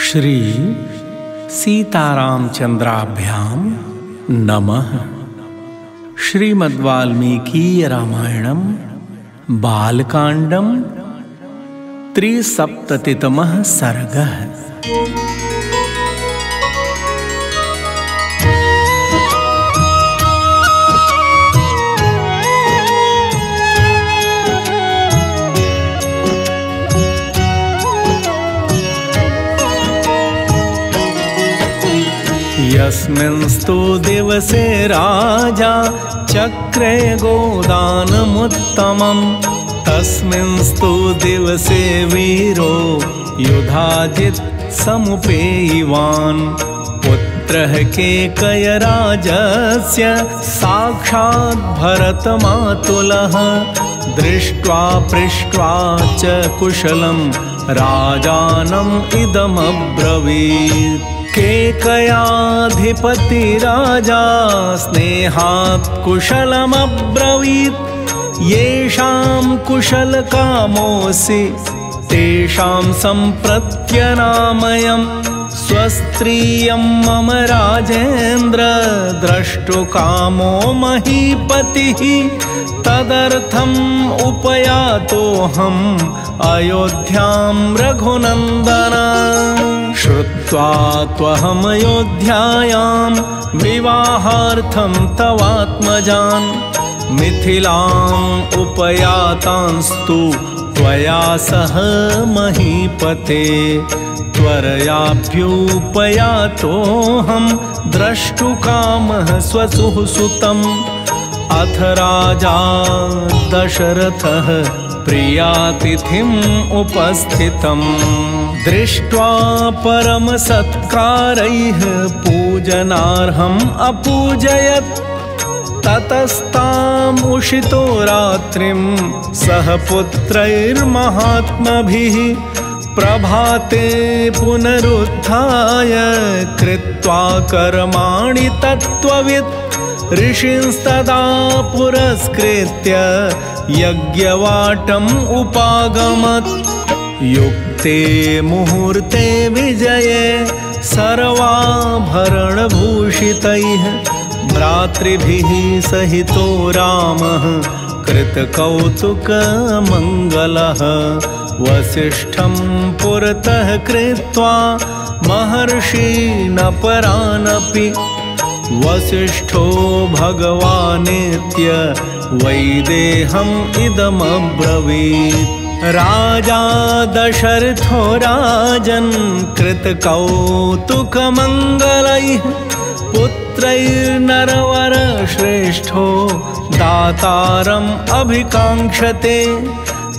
श्री सीतारामचंद्राभ्यां नमः। श्रीमद्वाल्मीकीय रामायणं बालकांडं 73तमः सर्गः। यस्मिंस्तु दिवसे राजा चक्रे गोदानमुत्तमं तस्मिंस्तु दिवसे वीरो युधाजित् समुपेयिवान्। पुत्रः केकयराजस्य साक्षात् भरतमातुलः दृष्ट्वा पृष्ट्वा च कुशलं राजानम् इदमब्रवीत्। केकयाधिपति राजा स्नेहात् कुशलमब्रवीत्। येषां कुशलकामोऽसि तेषां सम्प्रत्यनामयम्। स्वस्त्रियं मम राजेन्द्र द्रष्टुकामो महीपतिः। तदर्थम् उपयातोऽहम् अयोध्यां रघुनन्दन। श्रुत्वा त्वहमयोध्यायां विवाहार्थं तवात्मजान्। मिथिलाम् उपयातांस्तु त्वया सह महीपते। त्वरयाभ्युपयातोऽहं द्रष्टुकामः स्वसुः सुतम्। अथ राजा दशरथः प्रियातिथिम् उपस्थितम्। दृष्ट्वा परमसत्कारैः पूजनार्हम् अपूजयत्। ततस्ताम् उषितो रात्रिं सह पुत्रैर्महात्मभिः। प्रभाते पुनरुत्थाय कृत्वा कर्माणि तत्त्ववित्। ऋषींस्तदा पुरस्कृत्य यज्ञवाटम् उपागमत्। युक्ते मुहूर्ते विजये सर्वाभरणभूषितैः भ्रातृभिः सहितो रामः कृतकौतुकमङ्गलः। वसिष्ठं पुरतः कृत्वा महर्षीनपरानपि। वसिष्ठो भगवानेत्य वैदेहम् इदमब्रवीत्। राजा दशरथो राजन् कृतकौतुकमङ्गलैः। पुत्रैर्नरवरश्रेष्ठो दातारम् अभिकाङ्क्षते।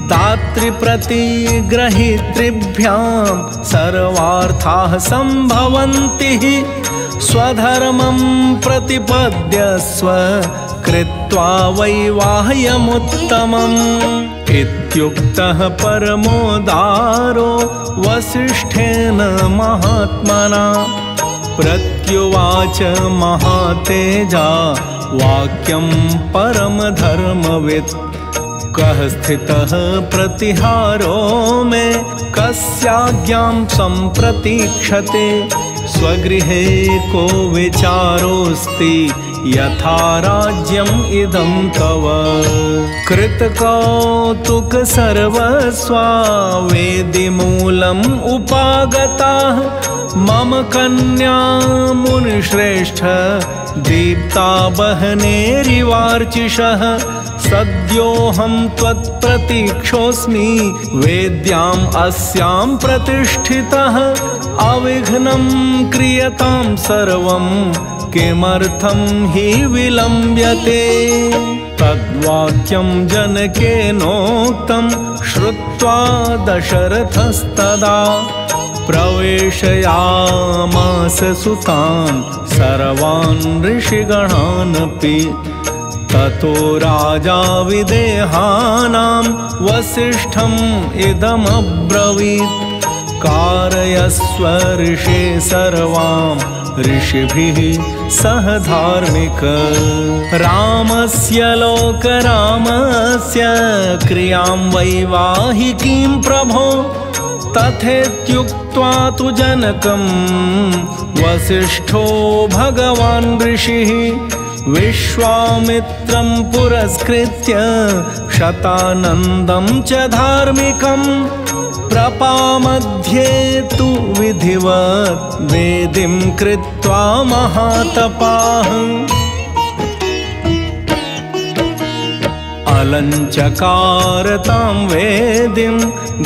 दातृप्रतिग्रहीतृभ्यां सर्वार्थाः सम्भवन्ति। स्वधर्मं प्रतिपद्यस्व कृत्वा वैवाह्यमुत्तमम्। इत्युक्तः परमोदारो वसिष्ठेन महात्मना। प्रत्युवाच महातेजा वाक्यं परमधर्मवित्। कः स्थितः प्रतिहारो मे कस्याज्ञां सम्प्रतीक्षते। स्वगृहे को विचारोऽस्ति यथा राज्यम् इदं तव। कृतकौतुक सर्वस्वा वेदिमूलम् उपागताः। मम कन्या मुनिश्रेष्ठ दीप्ता बहनेरिवार्चिषः। सद्योऽहं त्वत्प्रतीक्षोऽस्मि वेद्याम् अस्यां प्रतिष्ठितः। अविघ्नं क्रियतां सर्वं किमर्थं हि विलम्ब्यते। तद्वाक्यं जनकेनोक्तं श्रुत्वा दशरथस्तदा प्रवेशयामास सुतान् सर्वान् ऋषिगणानपि। ततो राजा विदेहानां वसिष्ठम् इदमब्रवीत्। कारयस्व ऋषे सर्वां ऋषिभिः सह धार्मिक। रामस्य लोकरामस्य क्रियां वैवाहिकीं प्रभो। तथेत्युक्त्वा श्रुत्वा तु जनकं वसिष्ठो भगवान् ऋषिः विश्वामित्रं पुरस्कृत्य शतानन्दं च धार्मिकं प्रपामध्ये तु विधिवत् वेदिं कृत्वा महातपाः अलञ्चकार तां वेदिं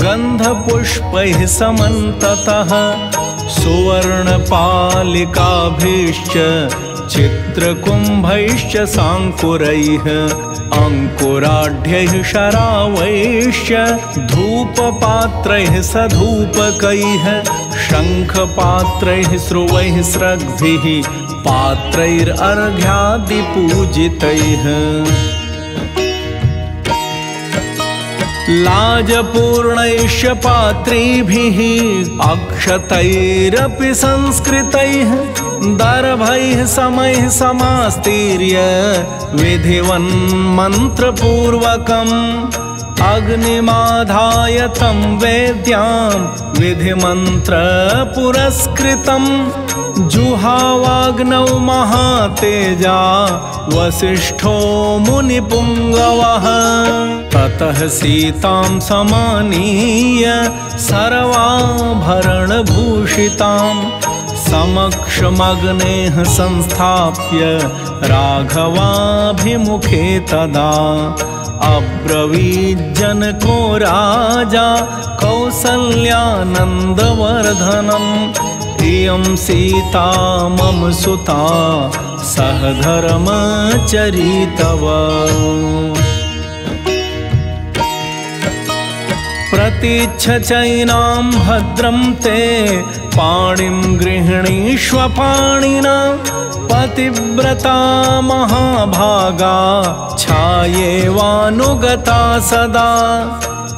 गन्धपुष्पैः समन्ततः सुवर्णपालिकाभिश्च चित्रकुम्भैश्च साङ्कुरैः अङ्कुराढ्यैः शरावैश्च धूपपात्रैः सधूपकैः शङ्खपात्रैः स्रुवैः स्रग्भिः पात्रैरर्घ्यादिपूजितैः लाजपूर्णैश्च पात्रीभिः अक्षतैरपि संस्कृतैः दर्भैः समैः समास्तीर्य विधिवन्मन्त्रपूर्वकम् अग्निमाधाय तं वेद्यां विधिमन्त्रपुरस्कृतं जुहावाग्नौ महातेजा वसिष्ठो मुनिपुङ्गवः ततः सीतां समानीय सर्वाभरणभूषितां समक्षमग्नेः संस्थाप्य राघवाभिमुखे तदा अब्रवीज्जनको राजा कौसल्यानन्दवर्धनम् इयं सीता मम सुता सहधर्मचरितवा प्रतीच्छ चैनां भद्रं ते पाणिं गृह्णीष्व पाणिना पतिव्रता महाभागा छायेवानुगता सदा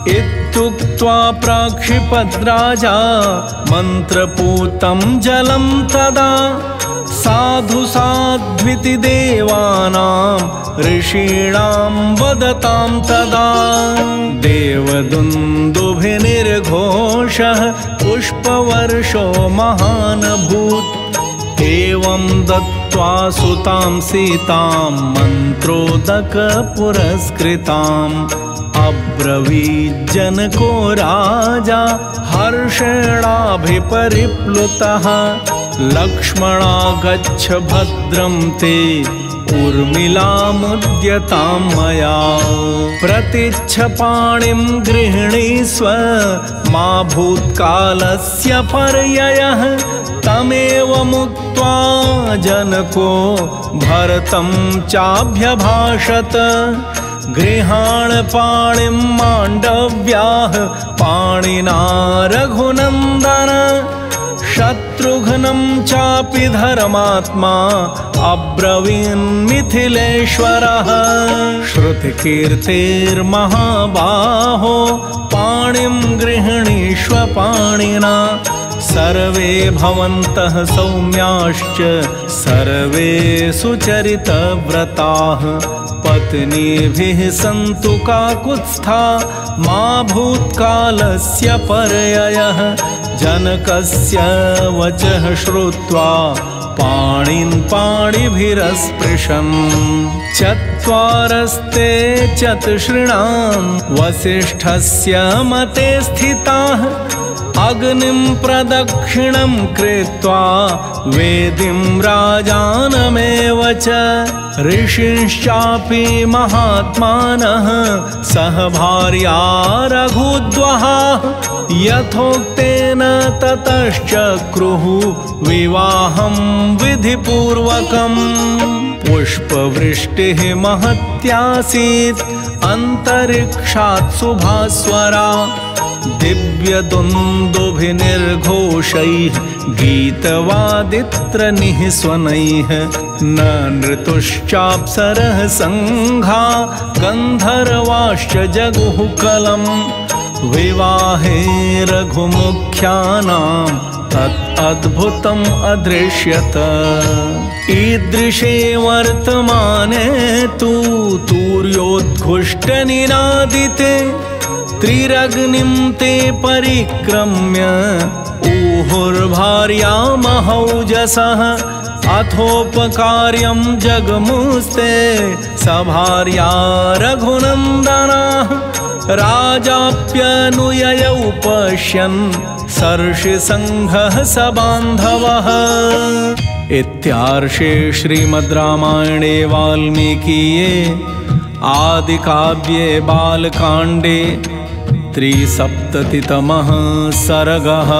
इत्युक्त्वा प्राक्षिपद्राजा मन्त्रपूतं जलं तदा साधु साध्विति देवानां ऋषीणां वदतां तदा देवदुन्दुभिर्निर्घोषः पुष्पवर्षो महानभूत् एवं दत्त्वा सुतां सीतां मन्त्रोदकपुरस्कृताम् अब्रवीज्जनको राजा हर्षेणाभिपरिप्लुतः लक्ष्मणा गच्छ भद्रं ते उर्मिलामुद्यतां मया प्रतीच्छ पाणिं गृह्णीस्व मा भूत्कालस्य पर्ययः तमेव मुक्त्वा जनको भरतं चाभ्यभाषत गृहाण पाणिं माण्डव्याः पाणिना रघुनन्दन शत्रुघ्नं चापि धर्मात्मा अब्रवीन्मिथिलेश्वरः श्रुतिकीर्तिर्महाबाहो पाणिं गृह्णीष्व पाणिना सर्वे भवन्तः सौम्याश्च सर्वे सुचरितव्रताः पत्नीभिः सन्तु काकुत्स्था मा भूत्कालस्य पर्ययः जनकस्य वचः श्रुत्वा पाणिन् पाणिभिरस्पृशन् चत्वारस्ते चतुषृणां वसिष्ठस्य मते स्थिताः अग्निं प्रदक्षिणं कृत्वा वेदिं राजानमेव च ऋषिश्चापि महात्मानः सह भार्या रघुद्वहा यथोक्तेन ततश्चक्रुः विवाहं विधिपूर्वकम् पुष्पवृष्टिः महत्यासीत् अन्तरिक्षात् सुभास्वरा दिव्यदुन्दुभिर्निर्घोषैः गीतवादित्रनिःस्वनैः न नृतुश्चाप्सरः सङ्घा गन्धर्वाश्च जगुः कलम् विवाहे रघुमुख्यानां तत् अद्भुतम् अदृश्यत ईदृशे वर्तमाने तु तूर्योद्घुष्टनिनादिते त्रिरग्निं ते परिक्रम्य ऊहुर्भार्या महौजसः अथोपकार्यं जगमुस्ते सभार्या रघुनन्दनः राजाप्यनुययौ पश्यन् सर्षिसङ्घः सबान्धवः। इत्यार्षे श्रीमद् रामायणे वाल्मीकीये आदिकाव्ये बालकाण्डे 373तमः सर्गः।